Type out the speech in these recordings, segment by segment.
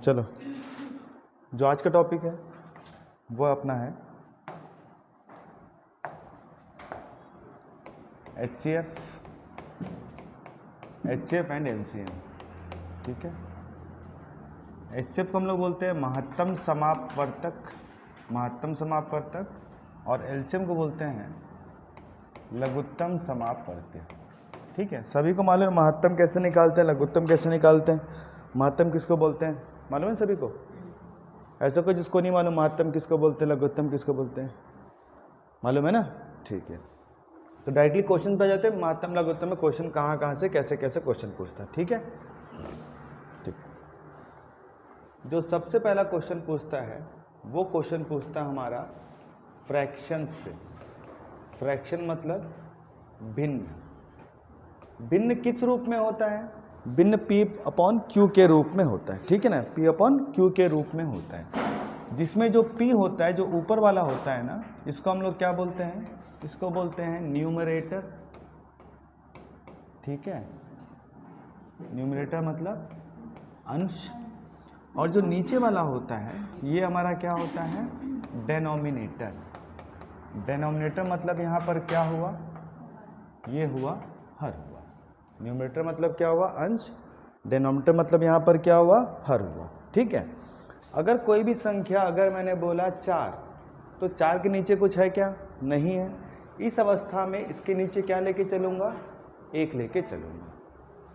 चलो, जो आज का टॉपिक है वो अपना है HCF एंड LCM। ठीक है, HCF को हम लोग बोलते हैं महत्तम समापवर्तक, और LCM को बोलते हैं लघुत्तम समापवर्त्य। ठीक है, सभी को मालूम है महत्तम कैसे निकालते हैं, लघुत्तम कैसे निकालते हैं। महत्तम किसको बोलते हैं मालूम है सभी को? ऐसा कोई जिसको नहीं मालूम महत्तम किसको बोलते हैं, लघुत्तम किसको बोलते हैं? मालूम है ना? ठीक है, तो डायरेक्टली क्वेश्चन पे जाते हैं। महत्तम लघुत्तम में क्वेश्चन कहाँ से कैसे कैसे क्वेश्चन पूछता है। ठीक है, ठीक। जो सबसे पहला क्वेश्चन पूछता है वो क्वेश्चन पूछता है हमारा फ्रैक्शन से। फ्रैक्शन मतलब भिन्न। भिन्न किस रूप में होता है? भिन्न P/Q के रूप में होता है। ठीक है ना, P/Q के रूप में होता है, जिसमें जो P होता है, जो ऊपर वाला होता है ना, इसको हम लोग क्या बोलते हैं? इसको बोलते हैं न्यूमरेटर। ठीक है, न्यूमरेटर मतलब अंश, और जो नीचे वाला होता है ये हमारा क्या होता है? डेनोमिनेटर। डेनोमिनेटर मतलब यहाँ पर क्या हुआ? ये हुआ हर हुआ। न्यूमरेटर मतलब क्या हुआ? अंश। डेनोमिनेटर मतलब यहाँ पर क्या हुआ? हर हुआ। ठीक है, अगर कोई भी संख्या, अगर मैंने बोला 4, तो 4 के नीचे कुछ है क्या? नहीं है। इस अवस्था में इसके नीचे क्या लेके चलूँगा? 1 लेके चलूँगा।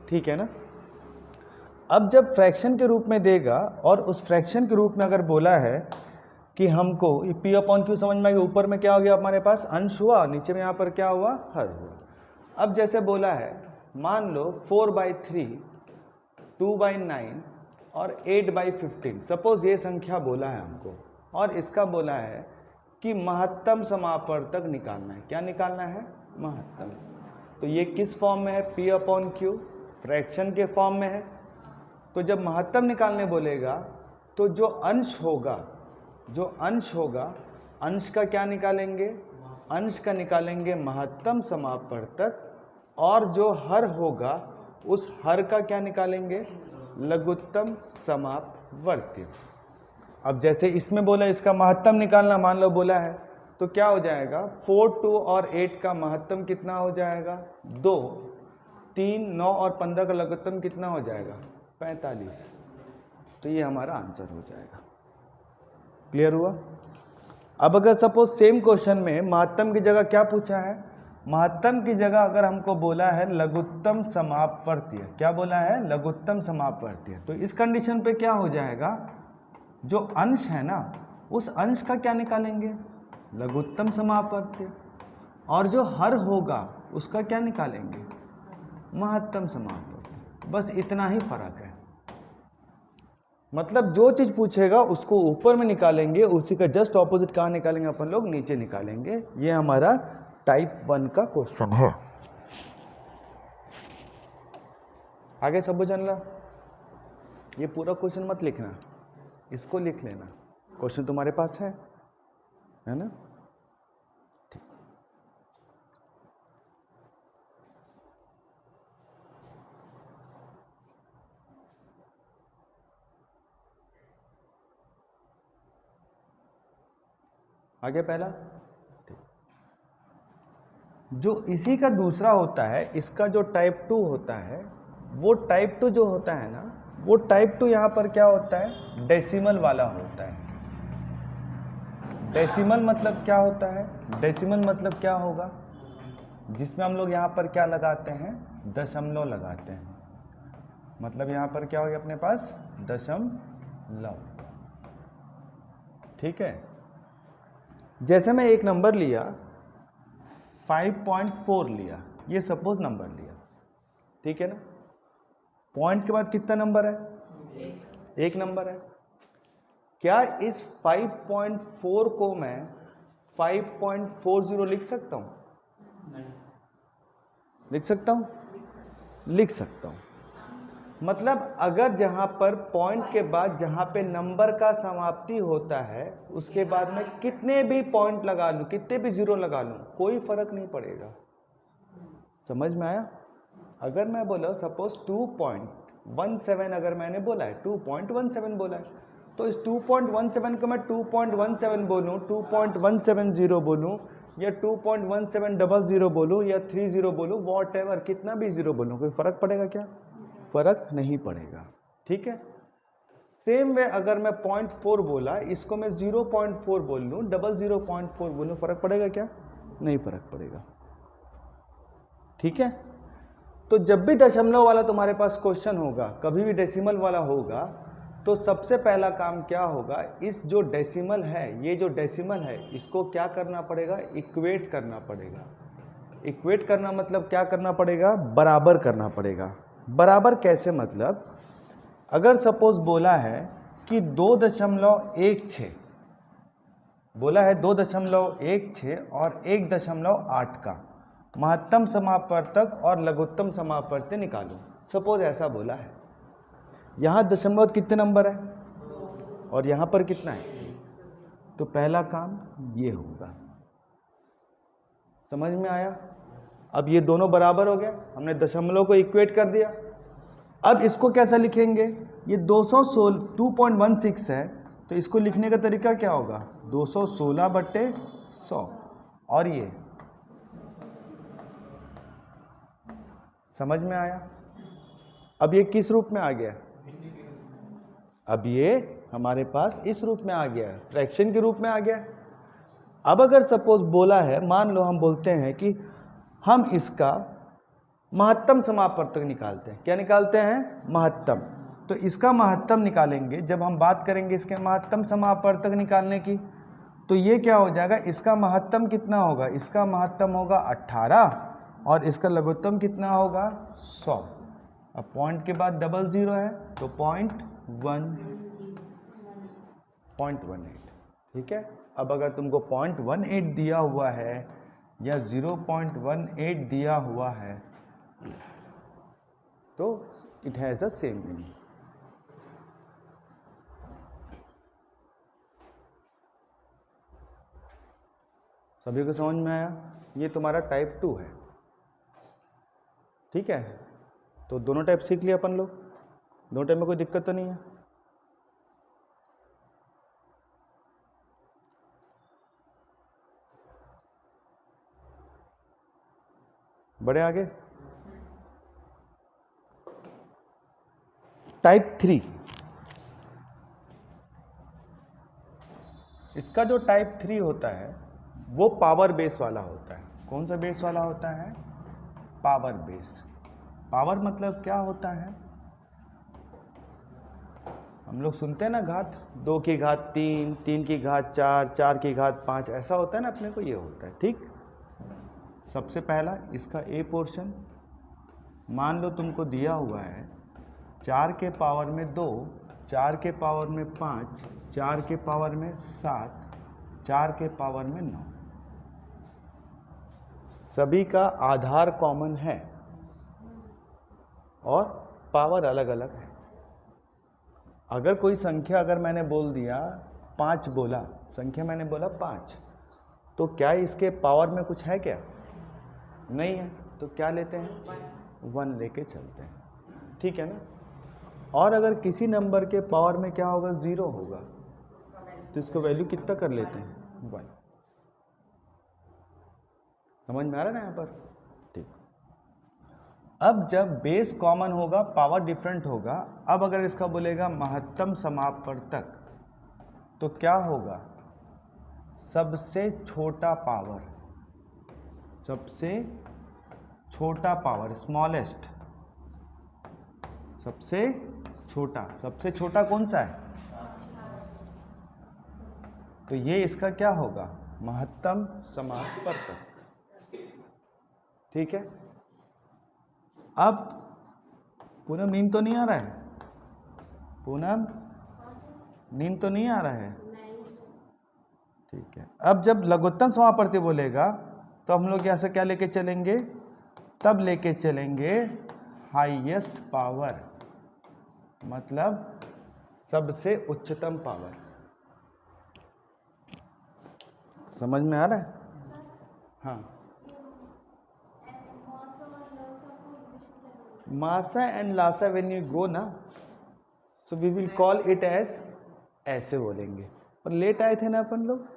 ठीक है ना। अब जब फ्रैक्शन के रूप में देगा, और उस फ्रैक्शन के रूप में अगर बोला है कि हमको P/Q समझ में आ गया, ऊपर में क्या हो गया हमारे पास? अंश हुआ, नीचे में यहाँ पर क्या हुआ? हर हुआ। अब जैसे बोला है, मान लो 4/3, 2/9 और 8/15, सपोज ये संख्या बोला है हमको, और इसका बोला है कि महत्तम समापवर्तक निकालना है। क्या निकालना है? महत्तम। तो ये किस फॉर्म में है? P/Q, फ्रैक्शन के फॉर्म में है। तो जब महत्तम निकालने बोलेगा तो जो अंश होगा, अंश का क्या निकालेंगे? अंश का निकालेंगे महत्तम समापवर्तक, और जो हर होगा उस हर का क्या निकालेंगे? लघुत्तम समापवर्त्य। अब जैसे इसमें बोला इसका महत्तम निकालना, मान लो बोला है, तो क्या हो जाएगा? 4, 2 और 8 का महत्तम कितना हो जाएगा? 2। 3, 9 और 15 का लघुत्तम कितना हो जाएगा? 45। तो ये हमारा आंसर हो जाएगा। क्लियर हुआ? अब अगर सपोज सेम क्वेश्चन में महत्तम की जगह क्या पूछा है? महत्तम की जगह अगर हमको बोला है लघुत्तम समापवर्त्य, क्या बोला है? लघुत्तम समापवर्त्य। तो इस कंडीशन पे क्या हो जाएगा? जो अंश है ना, उस अंश का क्या निकालेंगे? लघुत्तम समापवर्त्य, और जो हर होगा उसका क्या निकालेंगे? महत्तम समापवर्त्य। बस इतना ही फर्क है। मतलब जो चीज पूछेगा उसको ऊपर में निकालेंगे, उसी का जस्ट ऑपोजिट कहाँ निकालेंगे अपन लोग? नीचे निकालेंगे। ये हमारा टाइप 1 का क्वेश्चन है। आगे सब जानला? ये पूरा क्वेश्चन मत लिखना, इसको लिख लेना। क्वेश्चन तुम्हारे पास है ना? ठीक। आगे पहला, जो इसी का दूसरा होता है, इसका जो टाइप 2 होता है, वो टाइप 2 जो होता है ना, वो टाइप 2 यहाँ पर क्या होता है? डेसिमल वाला होता है। डेसिमल मतलब क्या होता है? डेसिमल मतलब क्या होगा? जिसमें हम लोग यहाँ पर क्या लगाते हैं? दशमलव लगाते हैं। मतलब यहाँ पर क्या हो गया अपने पास? दशमलव। ठीक है, जैसे मैं एक नंबर लिया 5.4 लिया, ये सपोज नंबर लिया। ठीक है ना। पॉइंट के बाद कितना नंबर है? एक नंबर है। क्या इस 5.4 को मैं 5.40 लिख सकता हूं? नहीं। लिख सकता हूं? लिख सकता हूं। मतलब अगर जहां पर पॉइंट के बाद जहां पे नंबर का समाप्ति होता है, उसके बाद में कितने भी पॉइंट लगा लूं, कितने भी जीरो लगा लूं, कोई फर्क नहीं पड़ेगा। समझ में आया? अगर मैं बोला सपोज 2 पॉइंट 2.17 अगर मैंने बोला है, 2.17 बोला है, तो इस 2.17 को मैं 2.17 बोलूँ, 2.170 बोलूँ, या 2.1700 बोलूँ, या 30 बोलूँ, वॉट एवर, कितना भी जीरो बोलूँ, कोई फ़र्क पड़ेगा क्या? फ़र्क नहीं पड़ेगा, ठीक है। सेम वे अगर मैं 0.4 बोला, इसको मैं 0.4 बोल लूँ, 0.4 बोलूँ, फ़र्क पड़ेगा क्या? नहीं फ़र्क पड़ेगा, ठीक है। तो जब भी दशमलव वाला तुम्हारे पास क्वेश्चन होगा, कभी भी डेसिमल वाला होगा, तो सबसे पहला काम क्या होगा, इस जो डेसिमल है, ये जो डेसिमल है, इसको क्या करना पड़ेगा? इक्वेट करना पड़ेगा। इक्वेट करना मतलब क्या करना पड़ेगा? बराबर करना पड़ेगा। बराबर कैसे? मतलब अगर सपोज बोला है कि 2.16 बोला है, 2.16 और 1.8 का महत्तम समापवर्तक और लघुत्तम समापवर्त्य निकालो, सपोज ऐसा बोला है। यहाँ दशमलव कितने नंबर है और यहाँ पर कितना है? तो पहला काम ये होगा, समझ में आया? अब ये दोनों बराबर हो गया, हमने दशमलव को इक्वेट कर दिया। अब इसको कैसा लिखेंगे? ये 216 है, तो इसको लिखने का तरीका क्या होगा? 216/100। और ये समझ में आया? अब ये किस रूप में आ गया? अब ये हमारे पास इस रूप में आ गया है, फ्रैक्शन के रूप में आ गया। अब अगर सपोज बोला है, मान लो हम बोलते हैं कि हम इसका महत्तम समापवर्तक निकालते हैं। क्या निकालते हैं? महत्तम। तो इसका महत्तम निकालेंगे, जब हम बात करेंगे इसके महत्तम समापवर्तक निकालने की, तो ये क्या हो जाएगा? इसका महत्तम कितना होगा? इसका महत्तम होगा 18 और इसका लघुत्तम कितना होगा? 100। अब पॉइंट के बाद 00 है, तो 0.18, ठीक है। अब अगर तुमको 0.18 दिया हुआ है या 0.18 दिया हुआ है, तो it has a same meaning. सभी को समझ में आया? ये तुम्हारा टाइप 2 है, ठीक है। तो दोनों टाइप सीख लिया अपन लोग, दोनों टाइप में कोई दिक्कत तो नहीं है। बड़े आगे टाइप 3। इसका जो टाइप 3 होता है वो पावर बेस वाला होता है। कौन सा बेस वाला होता है? Power base. पावर मतलब क्या होता है? हम लोग सुनते हैं ना घात, 2 की घात 3, 3 की घात 4, 4 की घात 5, ऐसा होता है ना, अपने को ये होता है, ठीक। सबसे पहला इसका ए पोर्शन, मान लो तुमको दिया हुआ है 4 के पावर में 2, 4 के पावर में 5, 4 के पावर में 7, 4 के पावर में 9। सभी का आधार कॉमन है और पावर अलग अलग है। अगर कोई संख्या, अगर मैंने बोल दिया 5 बोला, संख्या मैंने बोला 5, तो क्या इसके पावर में कुछ है क्या? नहीं है, तो क्या लेते हैं? 1 लेके चलते हैं, ठीक है ना। और अगर किसी नंबर के पावर में क्या होगा? 0 होगा, तो इसको वैल्यू कितना कर लेते हैं? 1। समझ में आ रहा है ना यहाँ पर? ठीक। अब जब बेस कॉमन होगा, पावर डिफरेंट होगा। अब अगर इसका बोलेगा महत्तम समापवर्तक, तो क्या होगा? सबसे छोटा पावर, सबसे छोटा पावर, स्मॉलेस्ट, सबसे छोटा। सबसे छोटा कौन सा है? तो ये इसका क्या होगा? महत्तम समापवर्तक, ठीक है। अब पूनम नींद तो नहीं आ रहा है? पूनम नींद तो नहीं आ रहा है? ठीक है। अब जब लघुत्तम समापवर्ती बोलेगा तो हम लोग यहाँ से क्या लेके चलेंगे? तब लेके चलेंगे हाईएस्ट पावर, मतलब सबसे उच्चतम पावर। समझ में आ रहा है? हाँ, मासा एंड लासा व्हेन यू गो ना, so we will call it as, ऐसे बोलेंगे। और लेट आए थे ना अपन लोग,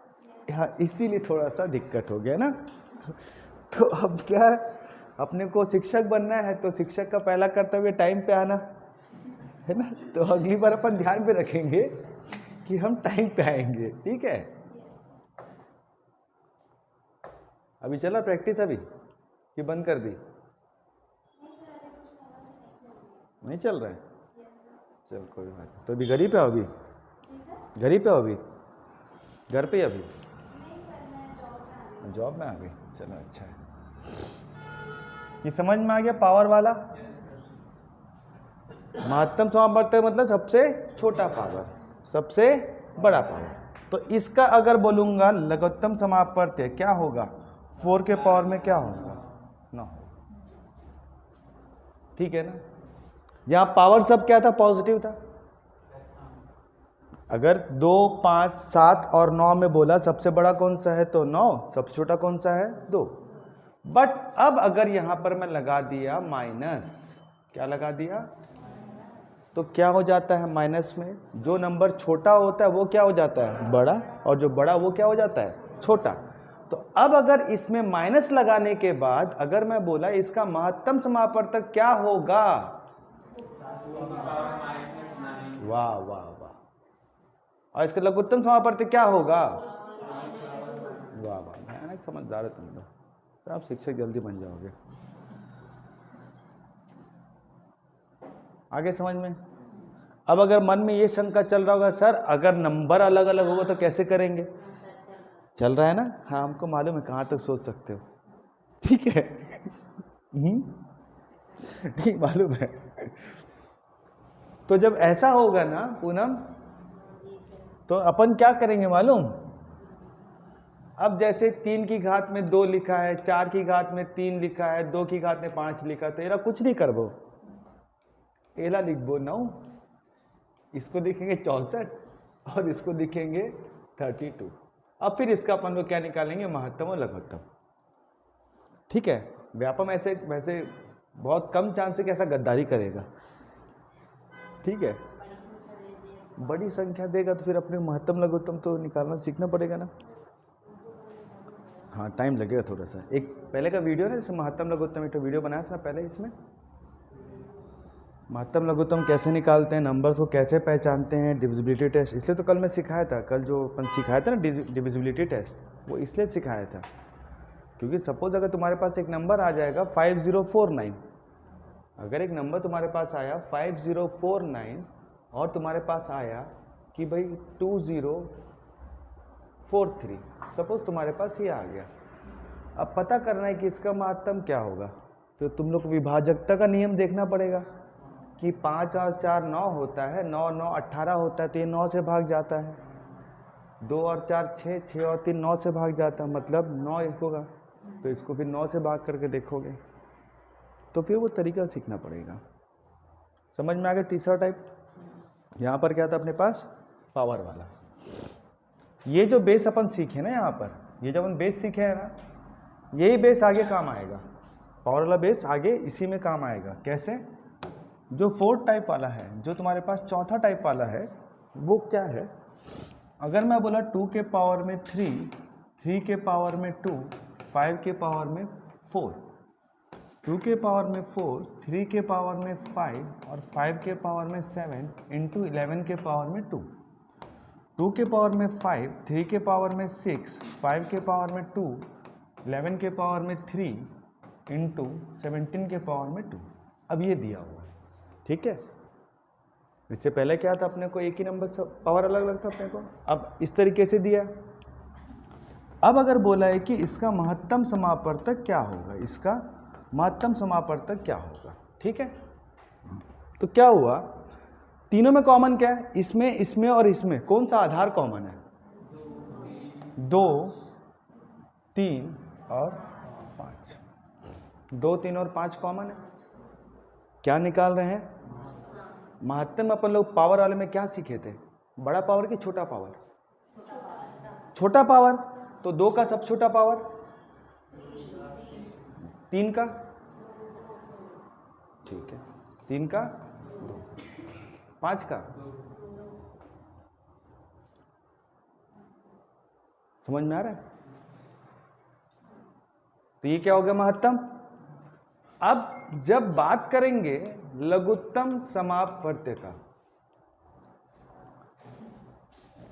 हाँ इसीलिए थोड़ा सा दिक्कत हो गया ना। तो अब क्या है, अपने को शिक्षक बनना है तो शिक्षक का पहला कर्तव्य टाइम पे आना है ना। तो अगली बार अपन ध्यान पे रखेंगे कि हम टाइम पे आएंगे, ठीक है। अभी चला प्रैक्टिस अभी कि बंद कर दी? नहीं चल रहा है, चल कोई बात नहीं। तो अभी घर ही पे हो? अभी घर ही पे हो? अभी घर पे ही अभी? जॉब में आ गई, चलो अच्छा है। ये समझ में आ गया पावर वाला? महत्तम समापवर्तक मतलब सबसे छोटा पावर, सबसे बड़ा पावर। तो इसका अगर बोलूंगा लघुत्तम समापवर्तक क्या होगा? 4 के पावर में क्या होगा? 9, ठीक है ना। यहां पावर सब क्या था? पॉजिटिव था। अगर 2, 5, 7 और 9 में बोला सबसे बड़ा कौन सा है तो 9, सबसे छोटा कौन सा है? 2। बट अब अगर यहां पर मैं लगा दिया माइनस, क्या लगा दिया, तो क्या हो जाता है माइनस में? जो नंबर छोटा होता है वो क्या हो जाता है? बड़ा, और जो बड़ा वो क्या हो जाता है? छोटा। तो अब अगर इसमें माइनस लगाने के बाद अगर मैं बोला इसका महत्तम समापवर्तक क्या होगा? वाह वाह वाह। और इसका लघुत्तम समापवर्तक क्या होगा? वाह वाह, भयानक समझदार है तुम लोग, तो आप शिक्षक जल्दी बन जाओगे। आगे समझ में? अब अगर मन में ये शंका चल रहा होगा सर अगर नंबर अलग अलग होगा तो कैसे करेंगे? चल रहा है ना? हाँ हमको मालूम है कहाँ तक सोच सकते हो, ठीक है। नहीं मालूम है। तो जब ऐसा होगा ना पूनम, तो अपन क्या करेंगे मालूम? अब जैसे 3 की घात में 2 लिखा है, 4 की घात में 3 लिखा है, 2 की घात में 5 लिखा, तो एला कुछ नहीं करबो, एला लिखबो 9, इसको लिखेंगे 64 और इसको लिखेंगे 32। अब फिर इसका अपन लोग क्या निकालेंगे? महत्तम और लघुत्तम, ठीक है। व्यापम ऐसे वैसे बहुत कम चांस है कि ऐसा गद्दारी करेगा, ठीक है। बड़ी संख्या देगा तो फिर अपने महत्तम लघुत्तम तो निकालना सीखना पड़ेगा ना। हाँ टाइम लगेगा थोड़ा सा। एक पहले का वीडियो ना, जैसे महत्तम लघुत्तम, एक वीडियो बनाया था पहले, इसमें महत्तम लघुत्तम कैसे निकालते हैं, नंबर्स को कैसे पहचानते हैं, डिविजिबिलिटी टेस्ट। इसलिए तो कल मैं सिखाया था, कल जो अपन सिखाया था ना डिविजिबिलिटी टेस्ट, वो इसलिए सिखाया था क्योंकि सपोज अगर तुम्हारे पास एक नंबर आ जाएगा 5049, अगर एक नंबर तुम्हारे पास आया 5049 और तुम्हारे पास आया कि भाई 2043, सपोज तुम्हारे पास ये आ गया। अब पता करना है कि इसका महत्तम क्या होगा, तो तुम लोग को विभाजकता का नियम देखना पड़ेगा कि 5 और 4 9 होता है, 9 9 18 होता है, तो ये 9 से भाग जाता है। 2 और 4 6, 6 और 3 9 से भाग जाता है, मतलब 9 होगा, तो इसको फिर 9 से भाग करके देखोगे, तो फिर वो तरीका सीखना पड़ेगा। समझ में आ गया? तीसरा टाइप यहाँ पर क्या था अपने पास? पावर वाला। ये जो बेस अपन सीखे ना, यहाँ पर ये जो अपन बेस सीखे है ना, यही बेस आगे काम आएगा। पावर वाला बेस आगे इसी में काम आएगा। कैसे? जो 4th टाइप वाला है, जो तुम्हारे पास चौथा टाइप वाला है, वो क्या है? अगर मैं बोला 2 के पावर में 3, 3 के पावर में 2, 5 के पावर में 4, 2 के पावर में 4, 3 के पावर में 5 और 5 के पावर में 7 इंटू 11 के पावर में 2, 2 के पावर में 5, 3 के पावर में 6, 5 के पावर में 2, 11 के पावर में 3 इंटू 17 के पावर में 2। अब ये दिया हुआ है, ठीक है। इससे पहले क्या था, अपने को एक ही नंबर सब पावर अलग अलग था अपने को, अब इस तरीके से दिया। अब अगर बोला है कि इसका महत्तम समापवर्तक क्या होगा, इसका महत्तम समापवर्तक क्या होगा, ठीक है। तो क्या हुआ, तीनों में कॉमन क्या है? इसमें, इसमें और इसमें कौन सा आधार कॉमन है? 2, 3 और 5। 2, 3 और 5 कॉमन है। क्या निकाल रहे हैं? महत्तम। अपन लोग पावर वाले में क्या सीखे थे? बड़ा पावर कि छोटा पावर? छोटा पावर। तो 2 का सब छोटा पावर, 3 का, ठीक है, 3 का 2, 5 का, समझ में आ रहा है? तो ये क्या हो गया महत्तम। अब जब बात करेंगे लघुत्तम समापवर्त्य का,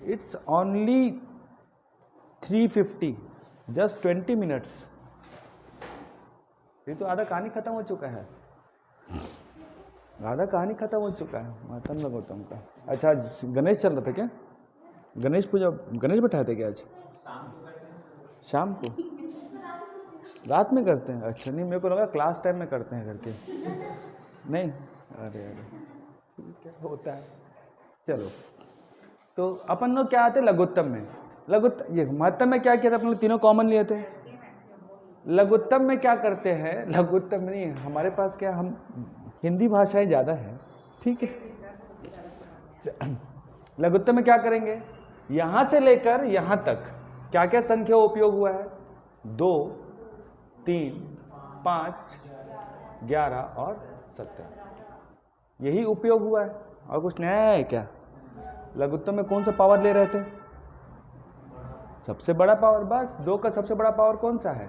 इट्स ओनली 350, जस्ट 20 मिनट्स। ये तो आधा कहानी खत्म हो चुका है, आधा कहानी खत्म हो चुका है महत्तम लघुत्तम का। अच्छा, आज गणेश चल रहा था क्या? गणेश पूजा, गणेश बैठाए थे क्या आज? शाम को, रात में करते हैं? अच्छा, नहीं मेरे को लगा क्लास टाइम में करते हैं करके। नहीं, अरे ठीक है, होता है। चलो, तो अपन लोग क्या आते लघुत्तम में, ये महत्तम में क्या किया था अपन लोग? तीनों कॉमन लिए थे। लघुत्तम में क्या करते हैं? लघुत्तम में नहीं, हमारे पास क्या, हम हिंदी भाषाएं ज़्यादा है, ठीक है। लघुत्तम में क्या करेंगे? यहाँ से लेकर यहाँ तक क्या क्या संख्या उपयोग हुआ है? 2, 3, 5, 11 और 17, यही उपयोग हुआ है। और कुछ नया है क्या? लघुत्तम में कौन सा पावर ले रहे थे? सबसे बड़ा पावर, बस। 2 का सबसे बड़ा पावर कौन सा है?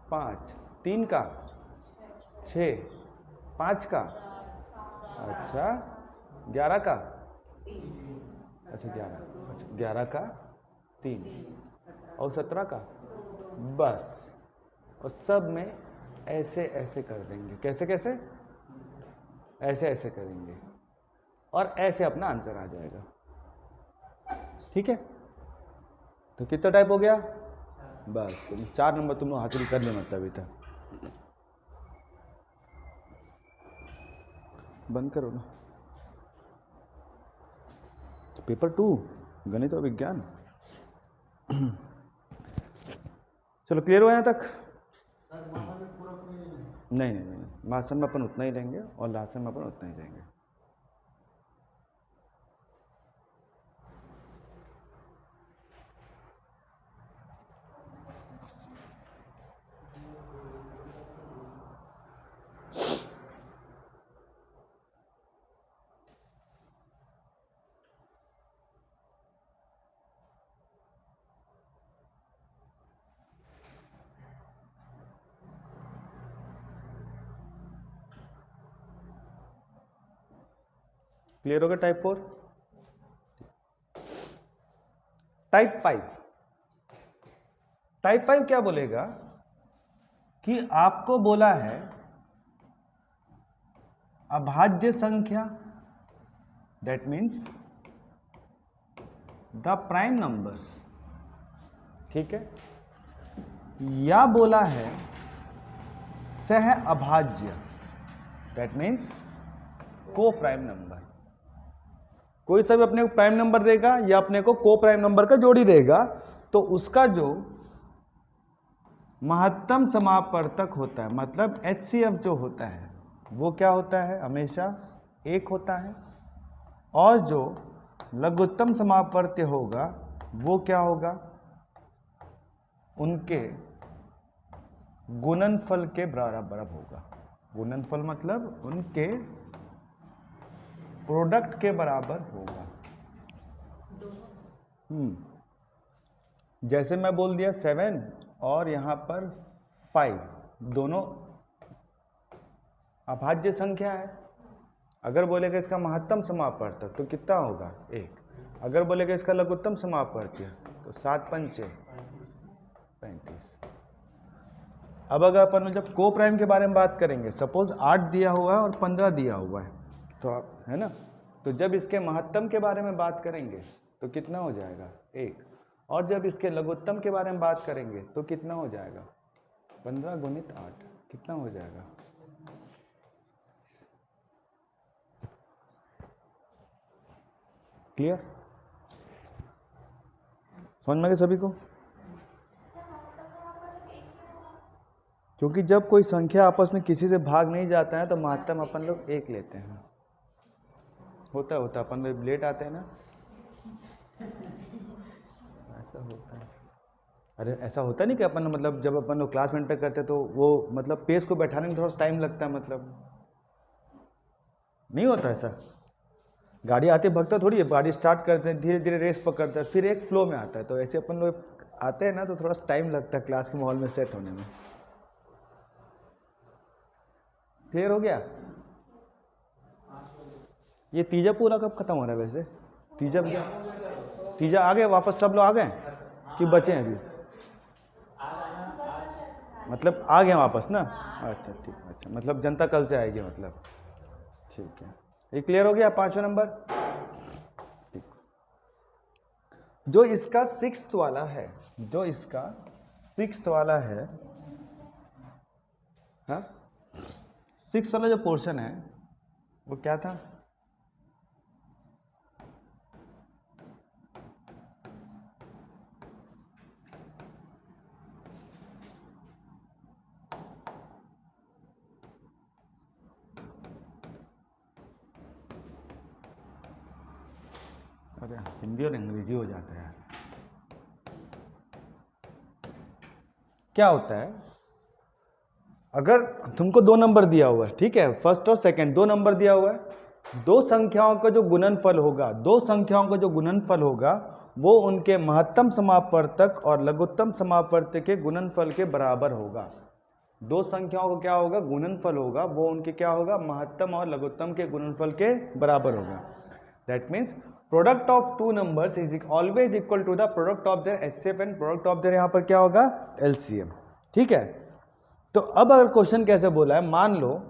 5, 3 का 6, 5 का, अच्छा 11 का, अच्छा 11 का 3 और 17 का, बस। और सब में ऐसे ऐसे कर देंगे। कैसे कैसे? ऐसे ऐसे करेंगे और ऐसे अपना आंसर आ जाएगा, ठीक है। तो कितना टाइप हो गया? बस, तुम 4 नंबर तुम हासिल कर ले, मतलब अभी तक। बंद करो ना। पेपर 2 गणित और विज्ञान। चलो, क्लियर हुआ यहाँ तक? नहीं नहीं नहीं, मासन में अपन उतना ही लेंगे और लासन में अपन उतना ही लेंगे। क्लियर हो गया टाइप 4? टाइप 5, टाइप 5 क्या बोलेगा कि आपको बोला है अभाज्य संख्या, that means the prime numbers, ठीक है, या बोला है सह अभाज्य, दैट मीन्स को प्राइम नंबर। कोई सा भी अपने को प्राइम नंबर देगा या अपने को को प्राइम नंबर का जोड़ी देगा, तो उसका जो महत्तम समापवर्तक होता है, मतलब HCF जो होता है, वो क्या होता है? हमेशा 1 होता है। और जो लघुत्तम समापवर्त्य होगा वो क्या होगा? उनके गुणनफल के बराबर होगा। गुणनफल मतलब उनके प्रोडक्ट के बराबर होगा। जैसे मैं बोल दिया 7 और यहाँ पर 5, दोनों अभाज्य संख्या है। अगर बोलेगा इसका महत्तम समापवर्तक तो कितना होगा? 1। अगर बोलेगा इसका लघुत्तम समापवर्त्य तो 7 पंचे 35। अब अगर अपन जब को प्राइम के बारे में बात करेंगे, सपोज 8 दिया हुआ है और 15 दिया हुआ है, तो आप है ना, तो जब इसके महत्तम के बारे में बात करेंगे तो कितना हो जाएगा? 1। और जब इसके लघुत्तम के बारे में बात करेंगे तो कितना हो जाएगा? 15 गुणित 8 कितना हो जाएगा? क्लियर? समझ में आ गया सभी को? क्योंकि जब कोई संख्या आपस में किसी से भाग नहीं जाता है तो महत्तम अपन लोग 1 लेते हैं। होता है अपन लोग लेट आते हैं ना, ऐसा होता है। अरे ऐसा होता नहीं कि अपन मतलब जब अपन लोग क्लास में एंटर करते हैं तो वो मतलब पेज को बैठाने में थोड़ा टाइम लगता है, मतलब नहीं होता ऐसा। गाड़ी आते भगता थोड़ी है, गाड़ी स्टार्ट करते हैं, धीरे धीरे रेस पकड़ता है, फिर एक फ्लो में आता है। तो ऐसे अपन लोग आते हैं ना, तो थोड़ा टाइम लगता है क्लास के माहौल में सेट होने में। क्लियर हो गया? ये तीजा पूरा कब खत्म हो रहा है वैसे? तीजा आ गए वापस, सब लोग आ गए कि बचे हैं अभी? मतलब आ गए वापस ना? अच्छा ठीक, अच्छा मतलब जनता कल से आएगी मतलब, ठीक है। ये क्लियर हो गया 5वां नंबर? ठीक। जो इसका 6th वाला है, जो इसका 6th वाला है, हाँ 6th वाला जो पोर्शन है वो क्या था? अरे हिंदी और अंग्रेजी हो जाता है यार। क्या होता है, अगर तुमको 2 नंबर दिया हुआ है, ठीक है, फर्स्ट और सेकंड 2 नंबर दिया हुआ है, दो संख्याओं का जो गुणनफल होगा, दो संख्याओं का जो गुणनफल होगा वो उनके महत्तम समापवर्तक और लघुत्तम समापवर्तक के गुणनफल के बराबर होगा। दो संख्याओं का क्या होगा? गुणनफल होगा, वो उनके क्या होगा? महत्तम और लघुत्तम के गुणनफल के बराबर होगा। That means product of two numbers is always equal to the product of their HCF and product of their यहाँ पर क्या होगा? एलसीएम। ठीक है, तो अब अगर क्वेश्चन कैसे बोला है, मान लो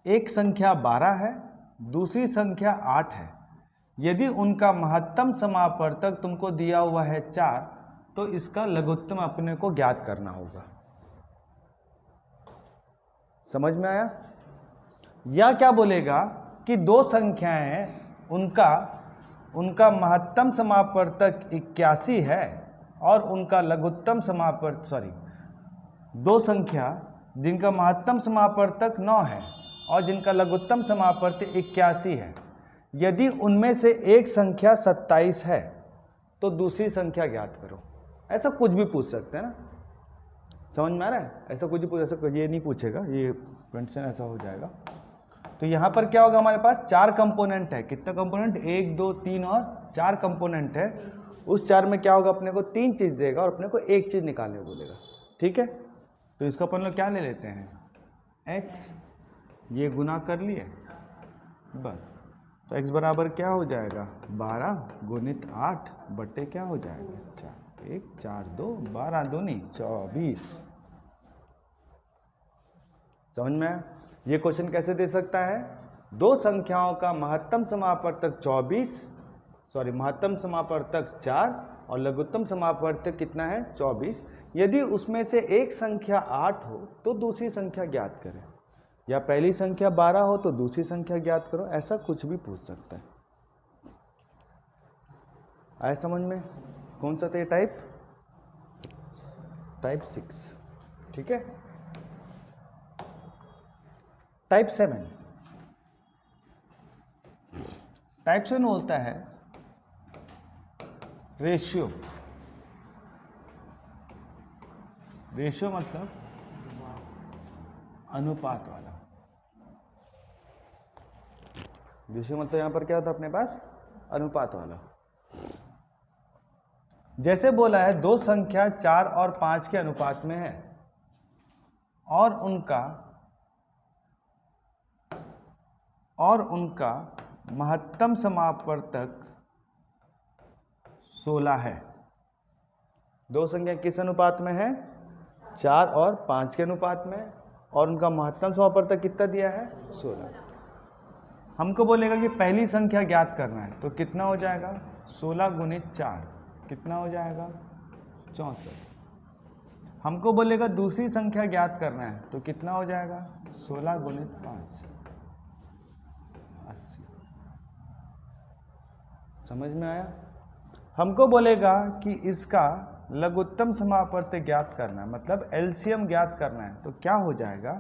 एक संख्या 12 है, दूसरी संख्या 8 है, यदि उनका महत्तम समापवर्तक तुमको दिया हुआ है 4, तो इसका लघुत्तम अपने को ज्ञात करना होगा। समझ में आया? या क्या बोलेगा कि दो संख्याएं हैं, उनका महत्तम समापवर्तक 81 है और उनका लघुत्तम समापवर्तक दो संख्या जिनका महत्तम समापवर्तक 9 है और जिनका लघुत्तम समापवर्तक 81 है, यदि उनमें से एक संख्या 27 है तो दूसरी संख्या ज्ञात करो। ऐसा कुछ भी पूछ सकते हैं ना, समझ में आ रहा है? ऐसा कुछ भी पूछ, ऐसा ये नहीं पूछेगा, ये क्वेश्चन ऐसा हो जाएगा। तो यहाँ पर क्या होगा, हमारे पास 4 कंपोनेंट है। कितना कंपोनेंट? 1 2 3 और 4 कंपोनेंट है। उस 4 में क्या होगा? अपने को 3 चीज़ देगा और अपने को एक चीज़ निकालने बोलेगा। ठीक है, तो इसको अपन लोग क्या ले लेते हैं? x, ये गुना कर लिए बस। तो x बराबर क्या हो जाएगा? 12 गुणित 8 बटे क्या हो जाएगा? 4। 1 4 2 12 दूनी 24। समझ में आया? ये क्वेश्चन कैसे दे सकता है? दो संख्याओं का महत्तम समापवर्तक 4 और लघुत्तम समापवर्तक कितना है? 24। यदि उसमें से एक संख्या 8 हो तो दूसरी संख्या ज्ञात करें, या पहली संख्या 12 हो तो दूसरी संख्या ज्ञात करो। ऐसा कुछ भी पूछ सकता है। आया समझ में? कौन सा था ये टाइप? टाइप 6। ठीक है, टाइप 7। टाइप 7 बोलता है रेशियो। रेशियो मतलब अनुपात वाला। रेशियो मतलब यहां पर क्या होता है अपने पास? अनुपात वाला। जैसे बोला है दो संख्या 4 और 5 के अनुपात में है और उनका महत्तम समापवर्तक 16 है। दो संख्या किस अनुपात में है? 4 और 5 के अनुपात में, और उनका महत्तम समापवर्तक कितना दिया है? 16। हमको बोलेगा कि पहली संख्या ज्ञात करना है, तो कितना हो जाएगा? 16 गुणित 4 कितना हो जाएगा? 64। हमको बोलेगा दूसरी संख्या ज्ञात करना है, तो कितना हो जाएगा? 16 गुणित 5 80। समझ में आया? हमको बोलेगा कि इसका लघुत्तम समापवर्तक ज्ञात करना है, मतलब एलसीएम ज्ञात करना है, तो क्या हो जाएगा?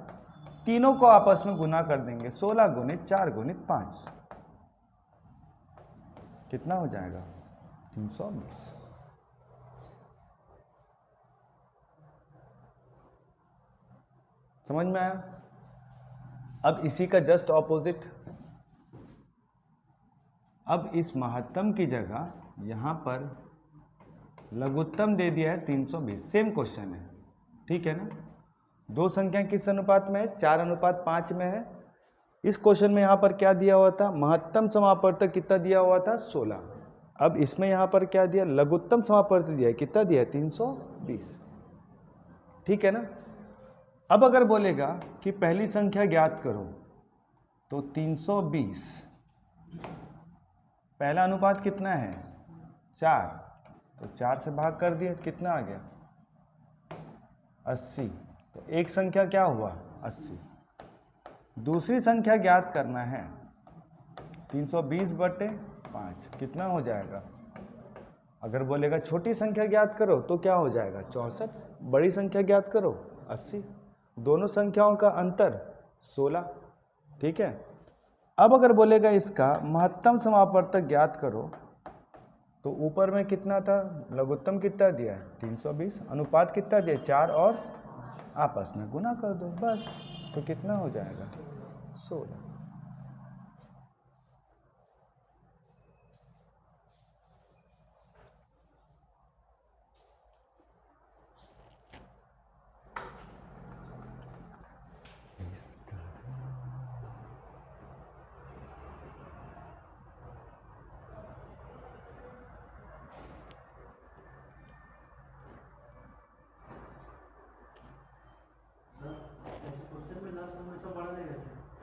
तीनों को आपस में गुना कर देंगे। 16 गुणित 4 गुणित 5 कितना हो जाएगा? 320। समझ में आया? अब इसी का जस्ट ऑपोजिट अब इस महत्तम की जगह यहाँ पर लघुत्तम दे दिया है 320। सेम क्वेश्चन है, ठीक है ना। दो संख्या किस अनुपात में है? 4:5 में है। इस क्वेश्चन में यहाँ पर क्या दिया हुआ था? महत्तम समापवर्तक कितना दिया हुआ था? 16। अब इसमें यहाँ पर क्या दिया? लघुत्तम समापवर्तक दिया है, कितना दिया है? 320, ठीक है ना। अब अगर बोलेगा कि पहली संख्या ज्ञात करो, तो 320 पहला अनुपात कितना है? 4, तो 4 से भाग कर दिए, कितना आ गया? 80। तो एक संख्या क्या हुआ? 80। दूसरी संख्या ज्ञात करना है, 320/5 कितना हो जाएगा? अगर बोलेगा छोटी संख्या ज्ञात करो तो क्या हो जाएगा? 64। बड़ी संख्या ज्ञात करो 80। दोनों संख्याओं का अंतर 16, ठीक है। अब अगर बोलेगा इसका महत्तम समापवर्तक ज्ञात करो, तो ऊपर में कितना था? लघुत्तम कितना दिया है? 320। अनुपात कितना दिया? 4 और आपस में गुना कर दो बस, तो कितना हो जाएगा? 16।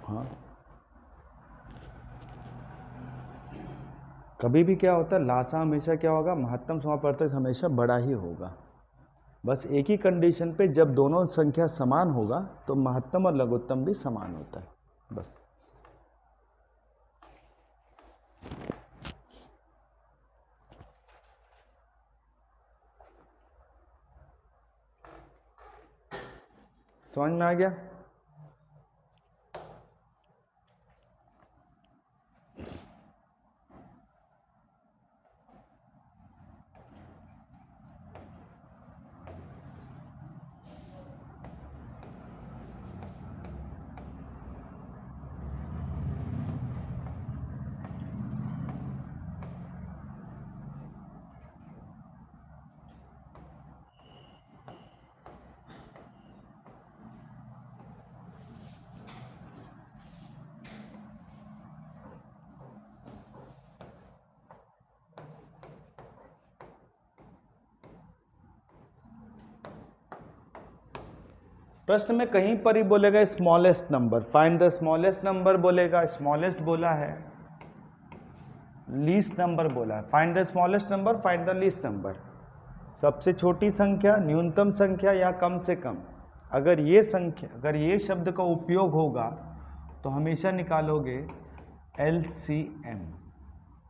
हाँ, कभी भी क्या होता है, लासा हमेशा क्या होगा? महत्तम समापवर्तक हमेशा बड़ा ही होगा। बस एक ही कंडीशन पे, जब दोनों संख्या समान होगा तो महत्तम और लघुत्तम भी समान होता है, बस। समझ में आ गया? प्रश्न में कहीं पर ही बोलेगा smallest number, find the smallest number बोलेगा, स्मॉलेस्ट बोला है, लीस्ट नंबर बोला है। Find the smallest number, find the least number. सबसे छोटी संख्या, न्यूनतम संख्या या कम से कम। अगर ये शब्द का उपयोग होगा तो हमेशा निकालोगे LCM,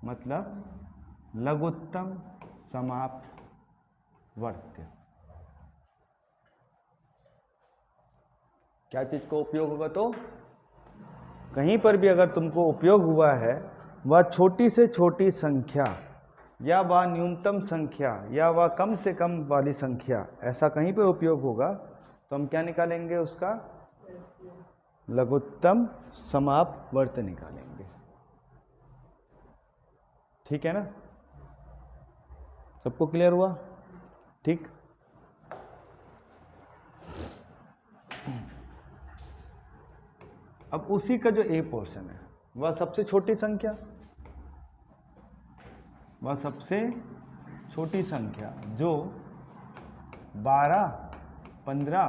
मतलब लघुत्तम समापवर्त्य। क्या चीज का उपयोग होगा? तो कहीं पर भी अगर तुमको उपयोग हुआ है, वह छोटी से छोटी संख्या या वह न्यूनतम संख्या या वह कम से कम वाली संख्या, ऐसा कहीं पर उपयोग होगा तो हम क्या निकालेंगे? उसका लघुत्तम समापवर्त्य निकालेंगे, ठीक है ना। सबको क्लियर हुआ? ठीक। अब उसी का जो ए पोर्शन है, वह सबसे छोटी संख्या, जो 12, 15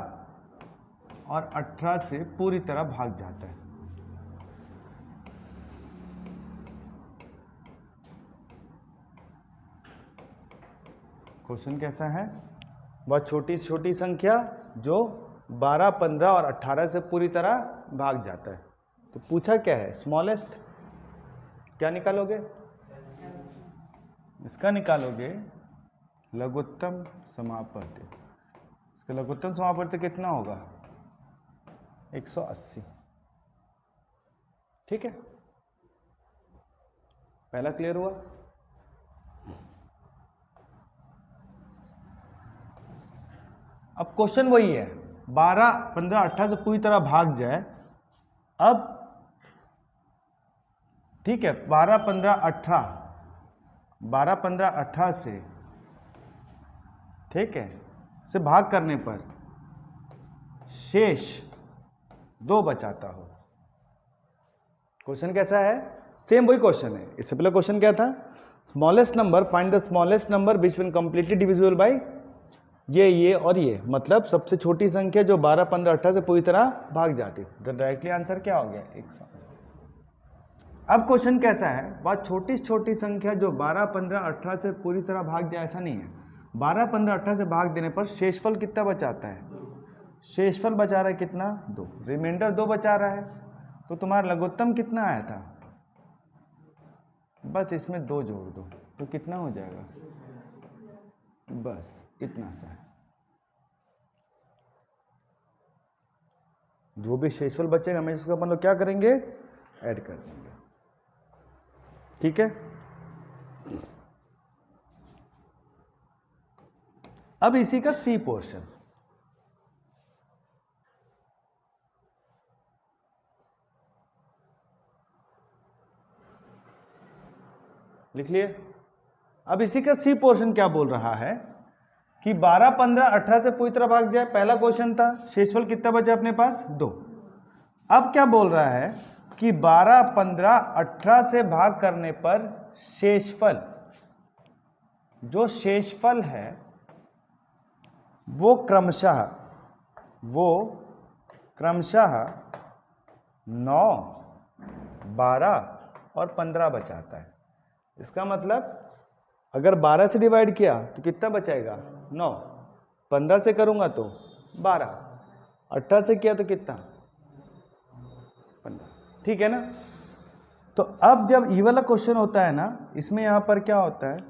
और 18 से पूरी तरह भाग जाता है। क्वेश्चन कैसा है? वह छोटी छोटी संख्या जो 12, 15 और 18 से पूरी तरह भाग जाता है। तो पूछा क्या है? स्मॉलेस्ट। क्या निकालोगे? इसका निकालोगे लघुत्तम समापवर्त्य। इसका लघुत्तम समापवर्त्य कितना होगा? 180, ठीक है। पहला क्लियर हुआ? अब क्वेश्चन वही है, 12, 15, 18 से पूरी तरह भाग जाए। अब ठीक है, 12, 15, 18, 12, 15, 18 से, ठीक है, से भाग करने पर शेष 2 बचाता हो। क्वेश्चन कैसा है? सेम वही क्वेश्चन है। इससे पहले क्वेश्चन क्या था? Smallest number, find the smallest number which will completely divisible by ये और ये, मतलब सबसे छोटी संख्या जो 12, 15, 18 से पूरी तरह भाग जाती है। तो डायरेक्टली आंसर क्या हो गया? 100। अब क्वेश्चन कैसा है? वह छोटी छोटी संख्या जो 12, 15, 18 से पूरी तरह भाग जाए, ऐसा नहीं है। 12, 15, 18 से भाग देने पर शेषफल कितना बचाता है? शेषफल बचा रहा है कितना? 2। रिमाइंडर 2 बचा रहा है, तो तुम्हारा लघुत्तम कितना आया था? बस इसमें 2 जोड़ दो तो कितना हो जाएगा? बस इतना सा है। जो भी शेषफल बचेगा हमें इसको अपन लोग क्या करेंगे? ऐड कर देंगे। ठीक है, अब इसी का सी पोर्शन लिख लिए। अब इसी का सी पोर्शन क्या बोल रहा है कि 12, 15, 18 से पूरी तरह भाग जाए। पहला क्वेश्चन था शेषफल कितना बचा अपने पास? 2। अब क्या बोल रहा है कि 12, 15, 18 से भाग करने पर शेषफल, जो शेषफल है वो क्रमशः 9, 12 और 15 बचाता है। इसका मतलब अगर 12 से डिवाइड किया तो कितना बचाएगा? 9। 15 से करूंगा तो 12, 18 से किया तो कितना? 15। ठीक है ना? तो अब जब ये वाला क्वेश्चन होता है ना, इसमें यहाँ पर क्या होता है?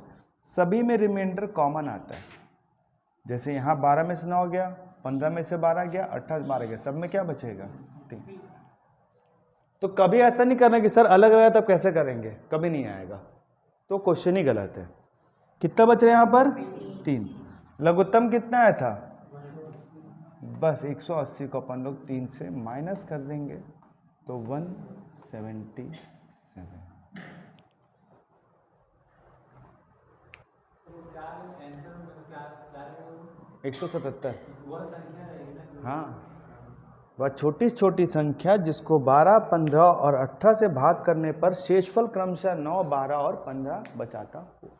सभी में रिमाइंडर कॉमन आता है। जैसे यहाँ 12 में से 9 गया, 15 में से 12 गया, 18 12 गया, सब में क्या बचेगा? 3। तो कभी ऐसा नहीं करना कि सर अलग रहा तब कैसे करेंगे, कभी नहीं आएगा। तो क्वेश्चन ही गलत है। कितना बच रहा है यहाँ पर? 3। लघुत्तम कितना आया था? बस 180 को अपन लोग 3 से माइनस कर देंगे तो 177। 177। हाँ, वह छोटी छोटी संख्या जिसको 12, 15 और 18 से भाग करने पर शेषफल क्रमशः 9, 12 और 15 बचाता हो।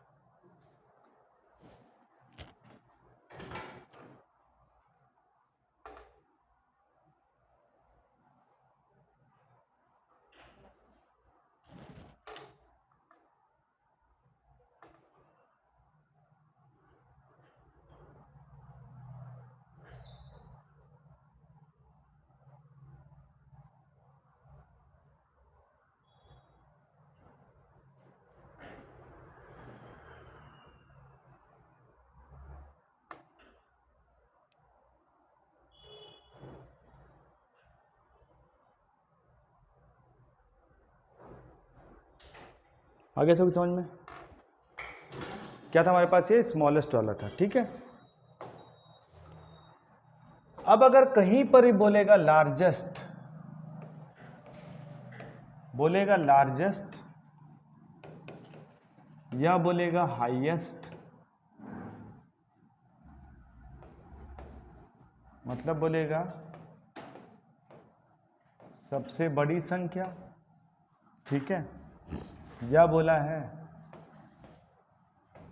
आगे सब समझ में क्या था? हमारे पास ये स्मॉलेस्ट वाला था। ठीक है, अब अगर कहीं पर ही बोलेगा लार्जेस्ट, या बोलेगा हाईएस्ट, मतलब बोलेगा सबसे बड़ी संख्या, ठीक है, या बोला है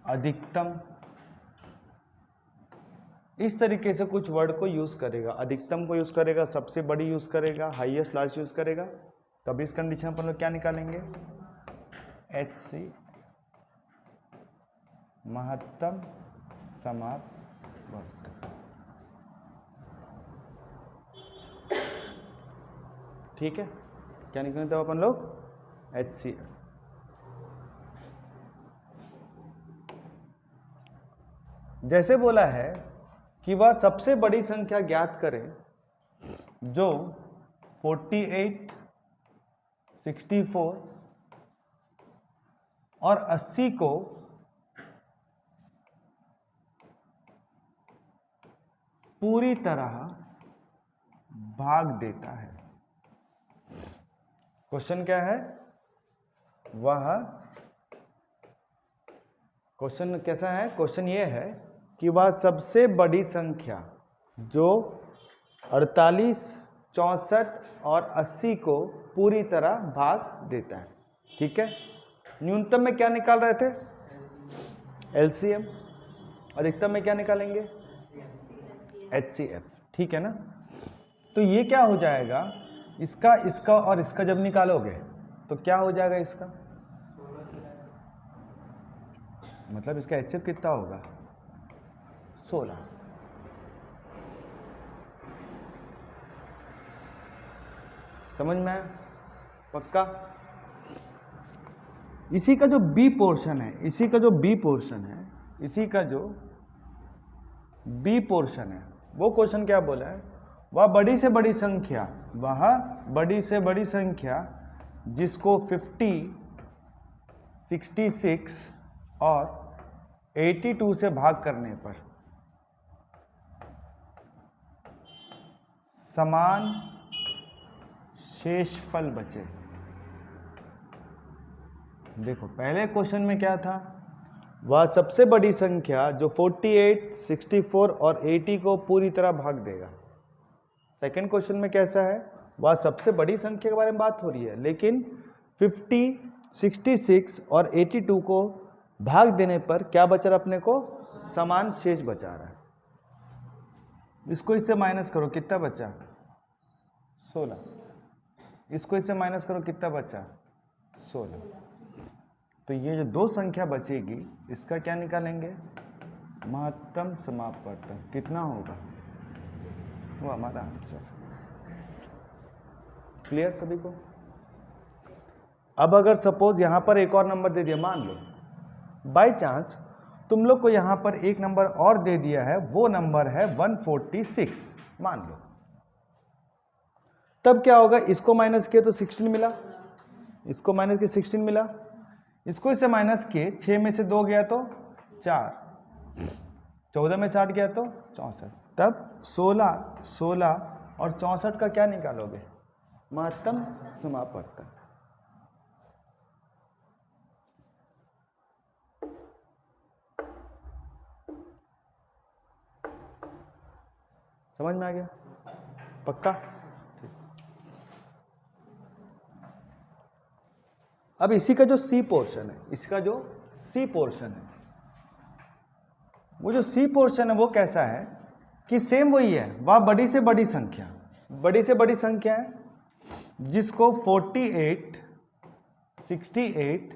अधिकतम, इस तरीके से कुछ वर्ड को यूज करेगा। अधिकतम को यूज करेगा, सबसे बड़ी यूज करेगा, हाईएस्ट लार्ज यूज करेगा, तब इस कंडीशन अपन लोग क्या निकालेंगे? HC महत्तम समापवर्तक। ठीक है, क्या निकालेंगे तब अपन लोग? HC। जैसे बोला है कि वह सबसे बड़ी संख्या ज्ञात करें जो 48, 64 और 80 को पूरी तरह भाग देता है। क्वेश्चन क्या है? वह क्वेश्चन कैसा है? क्वेश्चन ये है कि वह सबसे बड़ी संख्या जो 48, 64 और 80 को पूरी तरह भाग देता है। ठीक है, न्यूनतम में क्या निकाल रहे थे? एलसीएम। अधिकतम में क्या निकालेंगे? एचसीएफ। ठीक है ना? तो ये क्या हो जाएगा, इसका इसका और इसका जब निकालोगे तो क्या हो जाएगा इसका, मतलब इसका एचसीएफ कितना होगा? 16। समझ में आया? पक्का? इसी का जो बी पोर्शन है, इसी का जो बी पोर्शन है, इसी का जो बी पोर्शन है, वो क्वेश्चन क्या बोला है? वह बड़ी से बड़ी संख्या, वह बड़ी से बड़ी संख्या जिसको 50, 66 और 82 से भाग करने पर समान शेषफल बचे। देखो पहले क्वेश्चन में क्या था? वह सबसे बड़ी संख्या जो 48, 64 और 80 को पूरी तरह भाग देगा। सेकंड क्वेश्चन में कैसा है? वह सबसे बड़ी संख्या के बारे में बात हो रही है, लेकिन 50, 66 और 82 को भाग देने पर क्या बचा रहा अपने को? समान शेष बचा रहा है। इसको इससे माइनस करो, कितना बचा? 16। इसको इससे माइनस करो, कितना बचा? 16। तो ये जो दो संख्या बचेगी, इसका क्या निकालेंगे? महत्तम समापवर्तन कितना होगा, वो हमारा आंसर। क्लियर सभी को? अब अगर सपोज यहां पर एक और नंबर दे दिया, मान लो बाय चांस तुम लोग को यहां पर एक नंबर और दे दिया है, वो नंबर है 146 मान लो, तब क्या होगा? इसको माइनस किए तो 16 मिला, इसको माइनस किए 16 मिला, इसको इससे माइनस किए 6 में से 2 गया तो 4, 14 में से 8 गया तो 64, तब 16, 16 और 64 का क्या निकालोगे? महत्तम समापवर्तन। समझ में आ गया? पक्का? अब इसी का जो सी पोर्शन है, इसका जो सी पोर्शन है, वो जो सी पोर्शन है वो कैसा है कि सेम वही है, वह बड़ी से बड़ी संख्या, बड़ी से बड़ी संख्या है जिसको 48, 68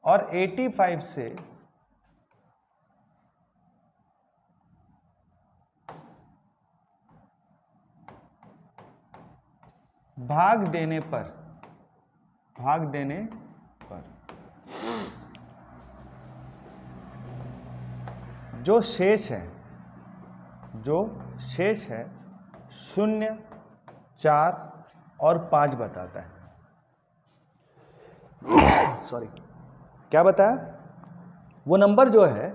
और 85 से भाग देने पर जो शेष है 0, 4 और 5 बताता है। सॉरी, क्या बताया? वो नंबर जो है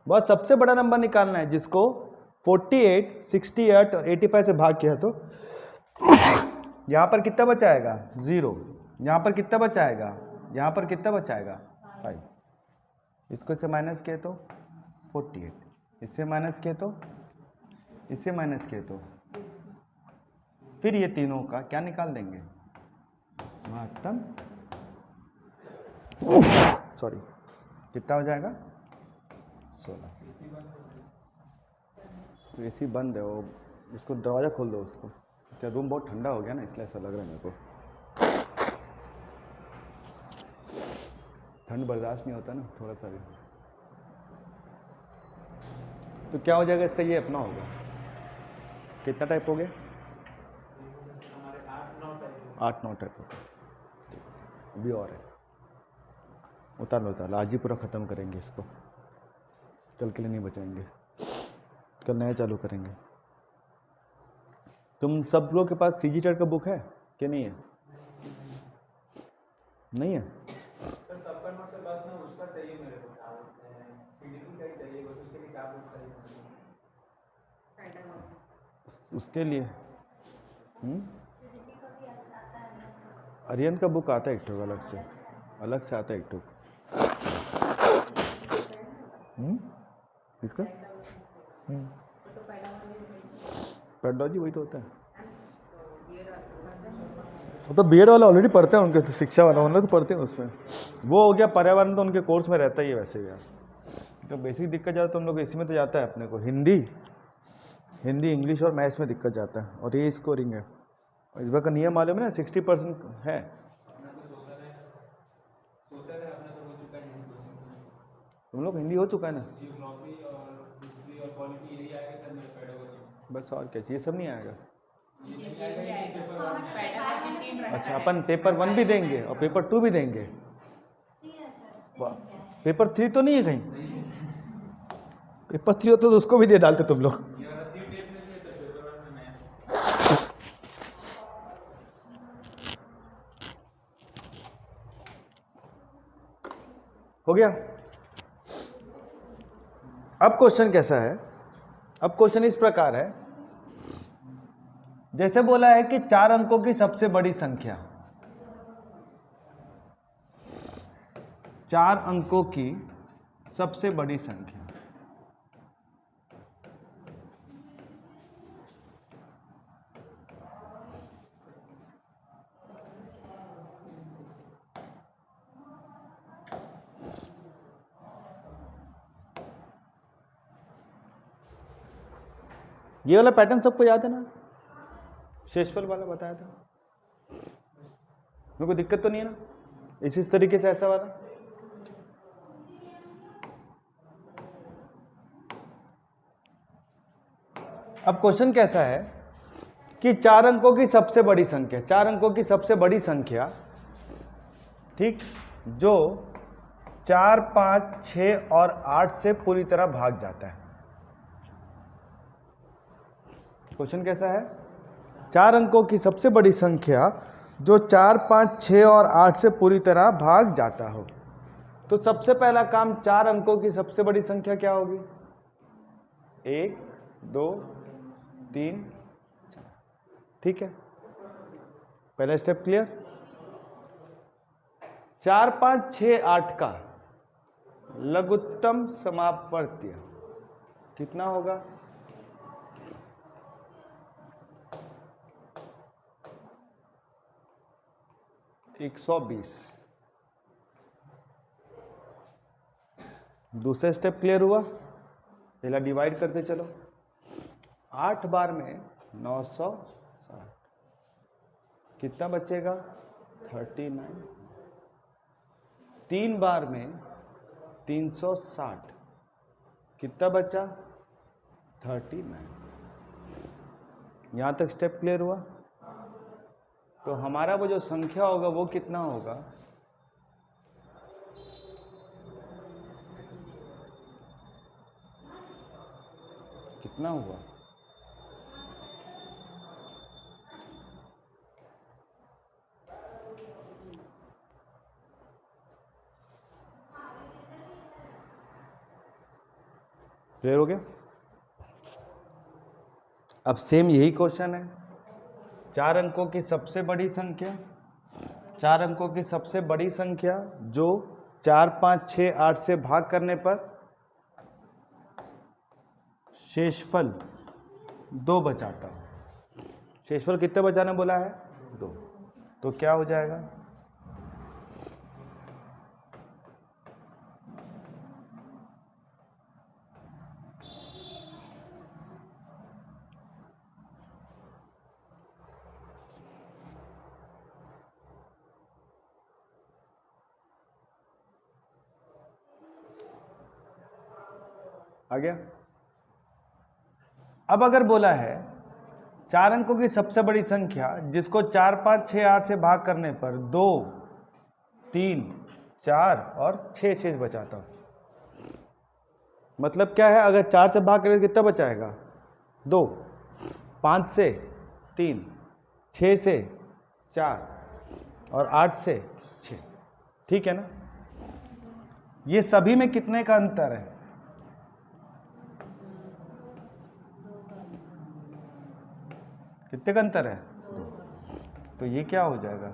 वह सबसे बड़ा नंबर निकालना है जिसको 48, 68 और 85 से भाग किया तो यहां पर कितना बचाएगा? 0। यहां पर कितना बचाएगा? यहां पर कितना बचाएगा? 5। इसको इससे माइनस किए तो 48, इससे माइनस किए तो, इससे माइनस किए तो, फिर ये तीनों का क्या निकाल देंगे? महत्तम। सॉरी, कितना हो जाएगा? 16। एसी बंद है, वो इसको दरवाजा खोल दो उसको, क्या रूम बहुत ठंडा हो गया ना, इसलिए ऐसा लग रहा है मेरे को। ठंड बर्दाश्त नहीं होता ना थोड़ा सा भी, तो क्या हो जाएगा इसका? ये अपना होगा। कितना टाइप हो गया? 8-9 टाइप हो गया। अभी और है, उतार लो, आज ही पूरा ख़त्म करेंगे इसको, कल के लिए नहीं बचाएंगे, कल नया चालू करेंगे। तुम सब लोग के पास सीजी टेट का बुक है कि नहीं है? नहीं है? उसके लिए अरियन का बुक आता है एक ठो अलग से, अलग से आता है एक टूक। किसका? पेडोलॉजी वही तो होता है। तो बीएड वाला ऑलरेडी पढ़ते हैं, उनके तो शिक्षा वाला तो पढ़ते हैं उसमें। वो हो गया पर्यावरण, तो उनके कोर्स में रहता ही है वैसे यार। तो बेसिक दिक्कत जाता है तो हम लोग इसी में तो जाता है अपने को, हिंदी इंग्लिश और मैथ्स में दिक्कत जाता है। और ये स्कोरिंग है इस बार का नियम मालूम है ना, 60% है। तुम लोग हिंदी हो चुका है ना, बस और क्या चाहिए, सब नहीं आएगा। अच्छा, अपन पेपर 1 भी देंगे और पेपर 2 भी देंगे। पेपर 3 तो नहीं है कहीं? पेपर 3 होता तो उसको भी दे डालते तुम लोग। हो गया। अब क्वेश्चन कैसा है? अब क्वेश्चन इस प्रकार है, जैसे बोला है कि 4 अंकों की सबसे बड़ी संख्या, 4 अंकों की सबसे बड़ी संख्या, ये वाला पैटर्न सबको याद है ना? शेषफल वाला बताया था, मेरे को दिक्कत तो नहीं है ना? इस तरीके से ऐसा वाला। अब क्वेश्चन कैसा है कि 4 अंकों की सबसे बड़ी संख्या, 4 अंकों की सबसे बड़ी संख्या, ठीक, जो 4, 5, 6 और 8 से पूरी तरह भाग जाता है। क्वेश्चन कैसा है? 4 अंकों की सबसे बड़ी संख्या जो 4, 5, 6 और 8 से पूरी तरह भाग जाता हो। तो सबसे पहला काम, 4 अंकों की सबसे बड़ी संख्या क्या होगी? 1, 2, 3, 4। ठीक है, पहला स्टेप क्लियर। 4, 5, 6, 8 का लघुत्तम समापवर्त्य कितना होगा? 120। दूसरा स्टेप क्लियर हुआ? पहला डिवाइड करते चलो, 8 बार में 960, कितना बचेगा? 39। 3 बार में 360, कितना बचा? 39। यहां तक स्टेप क्लियर हुआ? तो हमारा वो जो संख्या होगा वो कितना होगा? कितना हुआ? क्लियर हो गया? अब सेम यही क्वेश्चन है, 4 अंकों की सबसे बड़ी संख्या, 4 अंकों की सबसे बड़ी संख्या जो 4, 5, 6, 8 से भाग करने पर शेषफल 2 बचाता हूं। शेषफल कितने बचाने बोला है? 2। तो क्या हो जाएगा? आ गया? अब अगर बोला है 4 अंकों की सबसे बड़ी संख्या जिसको 4, 5, 6, 8 से भाग करने पर 2, 3, 4 और 6 शेष बचाता हूं। मतलब क्या है? अगर 4 से भाग करें तो कितना बचाएगा? 2, 5 से 3, 6 से 4 और 8 से 6। ठीक है ना? ये सभी में कितने का अंतर है? कितने का अंतर है? 2। तो ये क्या हो जाएगा?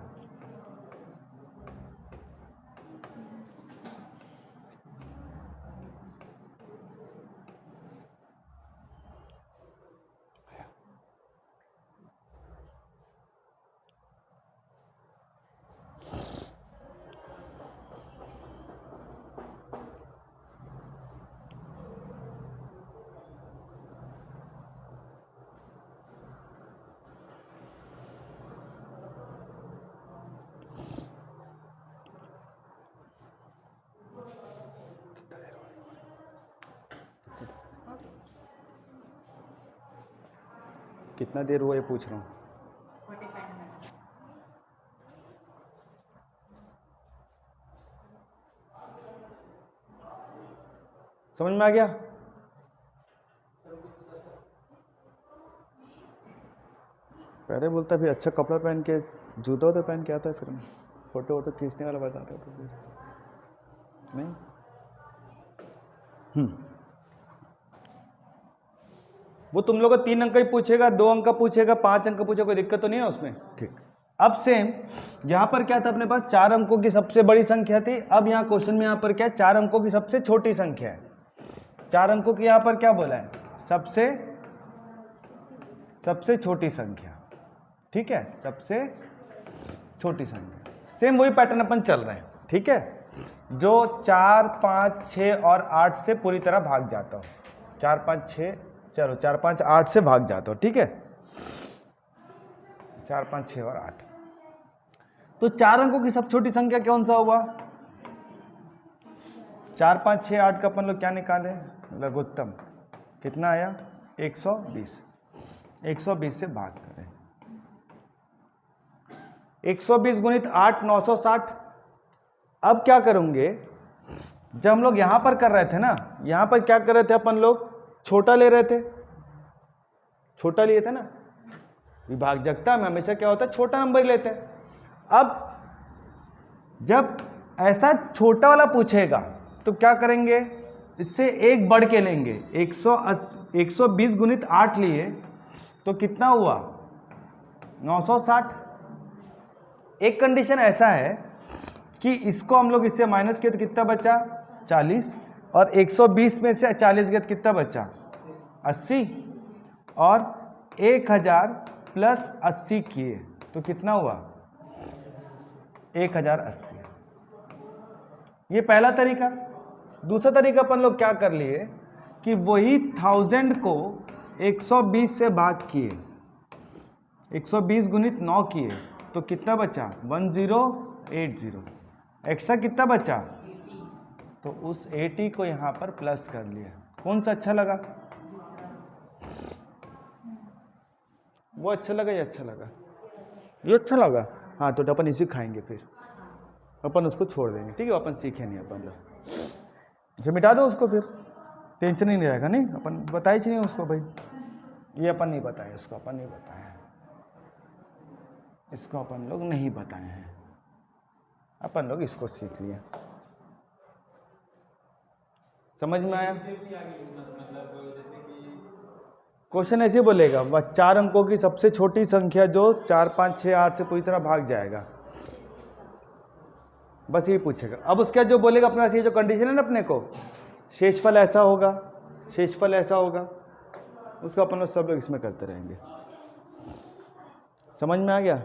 कितना देर हुआ ये पूछ रहा हूँ। 45 मिनट। समझ में आ गया? पहले बोलता भी अच्छा कपड़ा पहन के जूता तो पहन के आता है, फिर फोटो वोटो खींचने वाला बताता है तो फिर नहीं। वो तुम लोग को 3 अंक ही पूछेगा, 2 अंक का पूछेगा, 5 अंक का पूछेगा, कोई दिक्कत तो नहीं है उसमें। ठीक। अब सेम यहाँ पर क्या था अपने पास, 4 अंकों की सबसे बड़ी संख्या थी। अब यहाँ क्वेश्चन में यहाँ पर क्या है, 4 अंकों की सबसे छोटी संख्या है। 4 अंकों की यहाँ पर क्या बोला है, सबसे छोटी संख्या। ठीक है, सबसे छोटी संख्या। सेम वही पैटर्न अपन चल रहे हैं। ठीक है, जो 4, 5, 6 और 8 से पूरी तरह भाग जाता हो। 4, 5, 6, चलो 4, 5, 8 से भाग जाता हो। ठीक है, 4, 5, 6 और 8। तो 4 अंकों की सबसे छोटी संख्या कौन सा हुआ? 4, 5, 6, 8 का अपन लोग क्या निकाले, लघुत्तम। कितना आया? 120। 120 से भाग करें। 120 गुणित 8 960। अब क्या करेंगे, जब हम लोग यहां पर कर रहे थे ना, यहां पर क्या कर रहे थे अपन लोग, छोटा ले रहे थे, छोटा लिए थे ना। विभाजकता में हमेशा क्या होता है, छोटा नंबर लेते हैं। अब जब ऐसा छोटा वाला पूछेगा तो क्या करेंगे, इससे एक बढ़ के लेंगे। 120 गुणित 8 लिए तो कितना हुआ, 960। एक कंडीशन ऐसा है कि इसको हम लोग इससे माइनस किए तो कितना बचा, 40। और 120 में से 40 गया तो कितना बचा, 80। और 1000 प्लस 80 किए तो कितना हुआ, 1080। ये पहला तरीका। दूसरा तरीका अपन लोग क्या कर लिए कि वही 1000 को 120 से भाग किए, 120 गुणित 9 किए तो कितना बचा, 1080। एक्स्ट्रा कितना बचा, तो उस 80 को यहाँ पर प्लस कर लिया। कौन सा अच्छा लगा, वो अच्छा लगा, ये अच्छा लगा, ये अच्छा लगा। हाँ, तो अपन इसी खाएंगे, फिर अपन उसको छोड़ देंगे। ठीक है, अपन सीखे नहीं अपन लोग, अच्छा मिटा दो उसको, फिर टेंशन ही नहीं रहेगा। नहीं, अपन बताए नहीं उसको, भाई ये अपन नहीं बताए, इसको अपन नहीं बताए हैं, इसको अपन लोग नहीं बताए हैं, अपन लोग इसको सीख लिए। समझ में आया? क्वेश्चन ऐसे बोलेगा, वह 4 अंकों की सबसे छोटी संख्या जो 4, 5, 6, 8 से पूरी तरह भाग जाएगा, बस ये पूछेगा। अब उसके जो बोलेगा अपने पास ये जो कंडीशन है ना अपने को, शेषफल ऐसा होगा, शेषफल ऐसा होगा, उसको अपन लोग सब लोग इसमें करते रहेंगे। समझ में आ गया?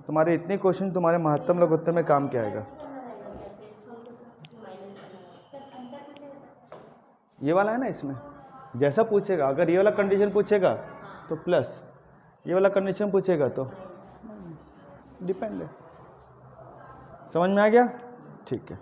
तुम्हारे इतने क्वेश्चन तुम्हारे महत्तम लघुत्तम में काम क्या आएगा। ये वाला है ना, इसमें जैसा पूछेगा, अगर ये वाला कंडीशन पूछेगा तो प्लस, ये वाला कंडीशन पूछेगा तो डिपेंड है। समझ में आ गया? ठीक है।